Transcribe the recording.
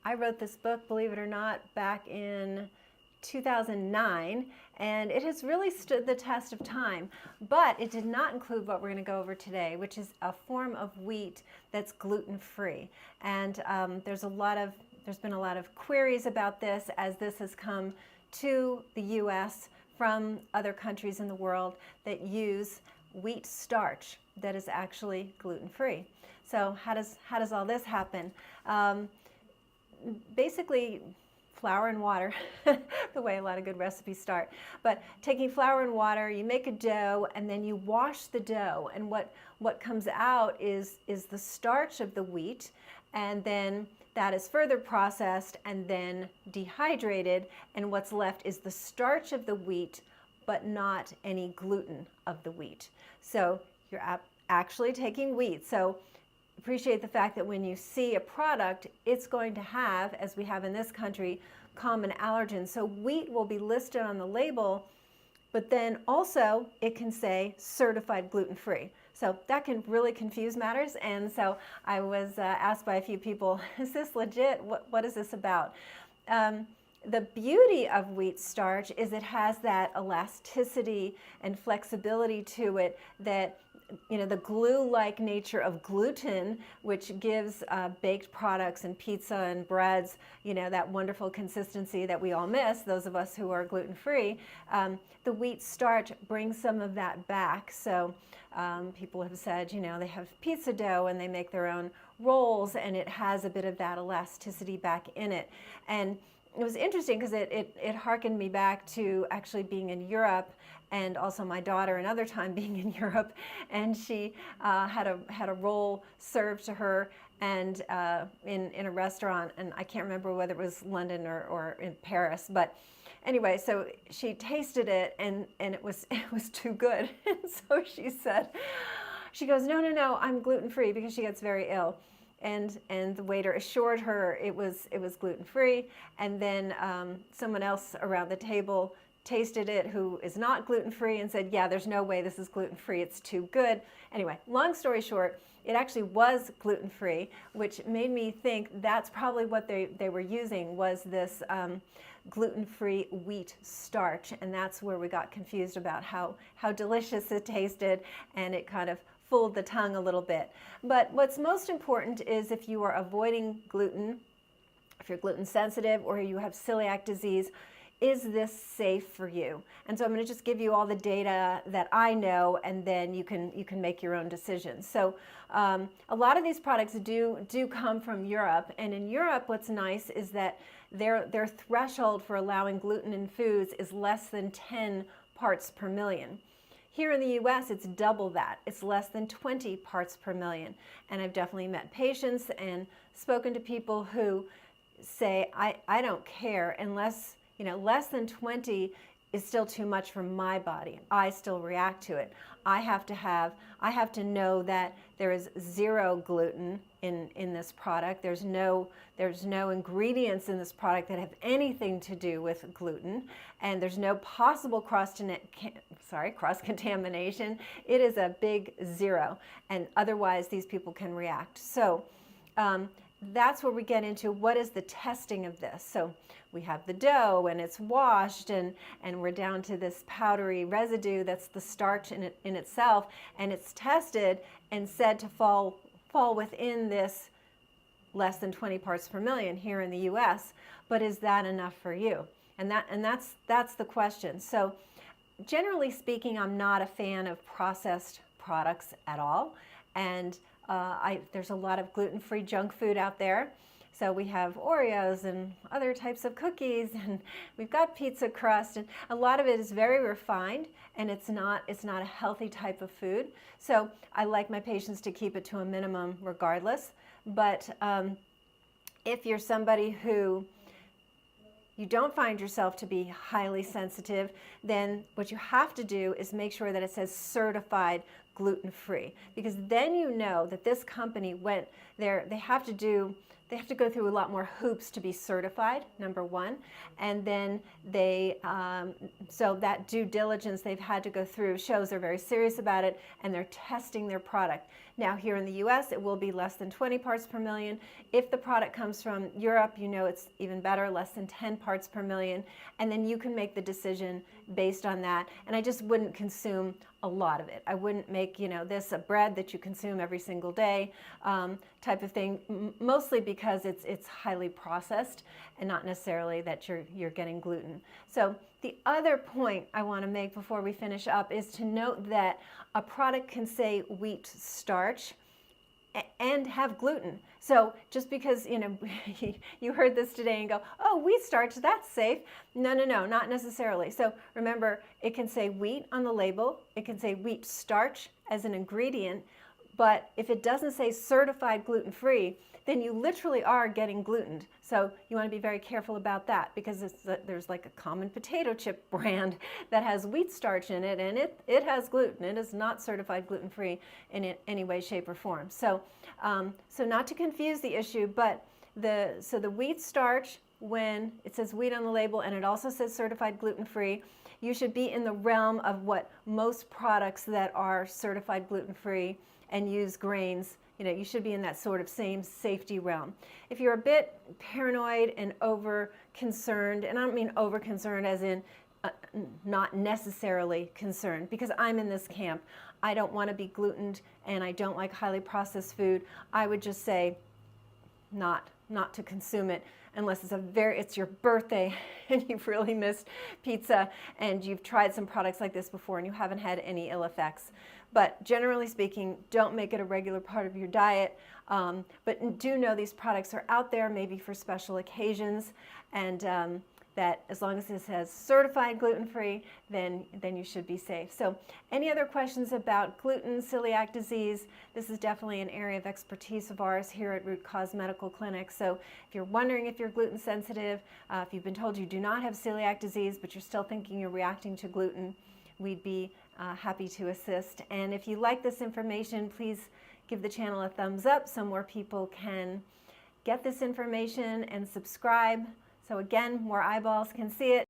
I wrote this book, believe it or not, back in 2009, and it has really stood the test of time, but it did not include what we're going to go over today, which is a form of wheat that's gluten-free. And there's been a lot of queries about this as this has come to the U.S. from other countries in the world that use wheat starch that is actually gluten-free. So how does all this happen? Basically, flour and water, the way a lot of good recipes start. But taking flour and water, you make a dough, and then you wash the dough. And what comes out is the starch of the wheat, and then that is further processed and then dehydrated, and what's left is the starch of the wheat, but not any gluten of the wheat. So you're actually taking wheat. So appreciate the fact that when you see a product, it's going to have, as we have in this country, common allergens. So wheat will be listed on the label, but then also it can say certified gluten-free. So that can really confuse matters. And so I was asked by a few people, is this legit? What is this about? The beauty of wheat starch is it has that elasticity and flexibility to it that, you know, the glue-like nature of gluten, which gives baked products and pizza and breads, you know, that wonderful consistency that we all miss, those of us who are gluten-free. The wheat starch brings some of that back. So people have said, you know, they have pizza dough and they make their own rolls, and it has a bit of that elasticity back in it. And it was interesting because it harkened me back to actually being in Europe, and also my daughter another time being in Europe, and she had a roll served to her and in a restaurant, and I can't remember whether it was London or in Paris, but anyway, so she tasted it and it was too good. And so she goes, no, I'm gluten-free, because she gets very ill. And the waiter assured her it was gluten-free, and then someone else around the table tasted it who is not gluten-free and said, yeah, there's no way this is gluten-free, it's too good. Anyway, long story short, it actually was gluten-free, which made me think that's probably what they were using, was this gluten-free wheat starch, and that's where we got confused about how delicious it tasted, and it kind of fooled the tongue a little bit. But what's most important is if you are avoiding gluten, if you're gluten sensitive or you have celiac disease, is this safe for you? And so I'm going to just give you all the data that I know, and then you can make your own decisions. So a lot of these products do come from Europe, and in Europe what's nice is that their threshold for allowing gluten in foods is less than 10 parts per million. Here in the US, it's double that. It's less than 20 parts per million. And I've definitely met patients and spoken to people who say, I don't care unless, you know, less than 20 is still too much for my body. I still react to it. I have to know that there is zero gluten in this product. There's no ingredients in this product that have anything to do with gluten, and there's no possible cross-contamination. It is a big zero, and otherwise these people can react. So that's where we get into what is the testing of this. So we have the dough, and it's washed, and we're down to this powdery residue that's the starch in itself, and it's tested and said to fall within this less than 20 parts per million here in the US. But is that enough for you? And that's the question. So generally speaking, I'm not a fan of processed products at all, and there's a lot of gluten-free junk food out there. So we have Oreos and other types of cookies, and we've got pizza crust, and a lot of it is very refined, and it's not a healthy type of food. So I like my patients to keep it to a minimum regardless. But if you're somebody who you don't find yourself to be highly sensitive, then what you have to do is make sure that it says certified gluten-free, because then you know that this company went there. They have to go through a lot more hoops to be certified, number one, and then so that due diligence they've had to go through shows they're very serious about it, and they're testing their product. Now here in the US, it will be less than 20 parts per million. If the product comes from Europe, you know it's even better, less than 10 parts per million, and then you can make the decision based on that. And I just wouldn't consume a lot of it. I wouldn't make, this a bread that you consume every single day type of thing, mostly because it's highly processed and not necessarily that you're getting gluten. So the other point I want to make before we finish up is to note that a product can say wheat starch and have gluten. So just because, you heard this today and go, oh, wheat starch, that's safe. No, not necessarily. So remember, it can say wheat on the label. It can say wheat starch as an ingredient. But if it doesn't say certified gluten-free, then you literally are getting glutened. So you want to be very careful about that, because there's like a common potato chip brand that has wheat starch in it, and it has gluten. It is not certified gluten-free in any way, shape, or form. So, so not to confuse the issue, but the wheat starch, when it says wheat on the label and it also says certified gluten-free, you should be in the realm of what most products that are certified gluten-free and use grains, you should be in that sort of same safety realm. If you're a bit paranoid and over concerned, and I don't mean over concerned as in not necessarily concerned, because I'm in this camp. I don't want to be glutened and I don't like highly processed food. I would just say not to consume it unless it's your birthday and you've really missed pizza and you've tried some products like this before and you haven't had any ill effects. But generally speaking, don't make it a regular part of your diet. But do know these products are out there, maybe for special occasions, and that as long as it says certified gluten-free, then you should be safe. So any other questions about gluten, celiac disease? This is definitely an area of expertise of ours here at Root Cause Medical Clinic. So if you're wondering if you're gluten sensitive, if you've been told you do not have celiac disease, but you're still thinking you're reacting to gluten, we'd be happy to assist. And if you like this information, please give the channel a thumbs up so more people can get this information, and subscribe. So again, more eyeballs can see it.